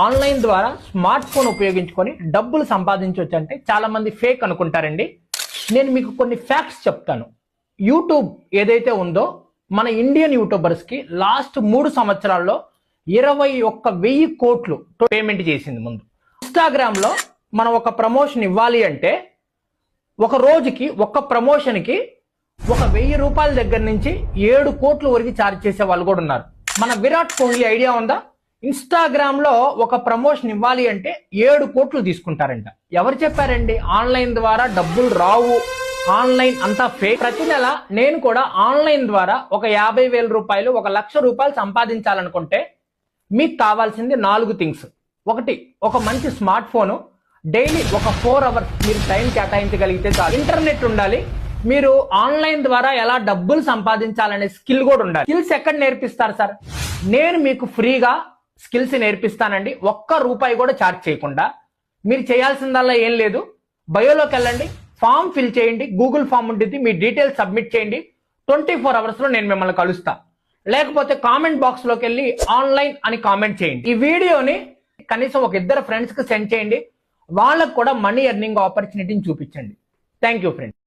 Online ద్వారా smart phone ఉపయోగించుకొని డబ్బులు సంపాదించవచ్చు అంటే చాలా మంది ఫేక్ అనుకుంటారండి. నేను మీకు కొన్ని ఫ్యాక్ట్స్ చెప్తాను. యూట్యూబ్ ఏదైతే ఉందో మన ఇండియన్ యూట్యూబర్స్ కి లాస్ట్ 3 సంవత్సరాల్లో 21,000 కోట్లు పేమెంట్ చేసింది. ముందు ఇన్స్టాగ్రామ్ లో మనం ఒక ప్రమోషన్ ఇవ్వాలి అంటే ఒక రోజుకి ఒక ప్రమోషన్ కి 1,000 రూపాయల దగ్గర నుంచి 7 కోట్ల వరకు ఛార్జ్ చేసే వాళ్ళు కూడా ఉన్నారు. మన విరాట్ కోహ్లీ ఐడియా ఉందా? ఇన్స్టాగ్రామ్ లో ఒక ప్రమోషన్ ఇవ్వాలి అంటే 7 కోట్లు తీసుకుంటారంట. ఎవరు చెప్పారండి ఆన్లైన్ ద్వారా డబ్బులు రావు, ఆన్లైన్ అంతా ఫేక్? ప్రతి నెల నేను కూడా ఆన్లైన్ ద్వారా ఒక 50,000 రూపాయలు 1,00,000 రూపాయలు సంపాదించాలనుకుంటే మీకు కావాల్సింది 4 థింగ్స్. ఒకటి, ఒక మంచి స్మార్ట్ ఫోను, డైలీ ఒక 4 అవర్స్ మీరు టైం కేటాయించగలిగితే చాలు. ఇంటర్నెట్ ఉండాలి, మీరు ఆన్లైన్ ద్వారా ఎలా డబ్బులు సంపాదించాలనే స్కిల్ కూడా ఉండాలి. స్కిల్స్ ఎక్కడ నేర్పిస్తారు సార్? నేను మీకు ఫ్రీగా స్కిల్స్ నేర్పిస్తానండి, ₹1 కూడా ఛార్జ్ చేయకుండా. మీరు చేయాల్సిందల్లా ఏం లేదు, బయోలోకి వెళ్ళండి, ఫామ్ ఫిల్ చేయండి, గూగుల్ ఫామ్ ఉంటుంది, మీ డీటెయిల్స్ సబ్మిట్ చేయండి. 24 అవర్స్ లో నేను మిమ్మల్ని కలుస్తా. లేకపోతే కామెంట్ బాక్స్ లోకి వెళ్ళి ఆన్లైన్ అని కామెంట్ చేయండి. ఈ వీడియోని కనీసం ఒక 2 ఫ్రెండ్స్ కి సెండ్ చేయండి, వాళ్ళకు కూడా మనీ ఎర్నింగ్ ఆపర్చునిటీని చూపించండి. Thank you friends.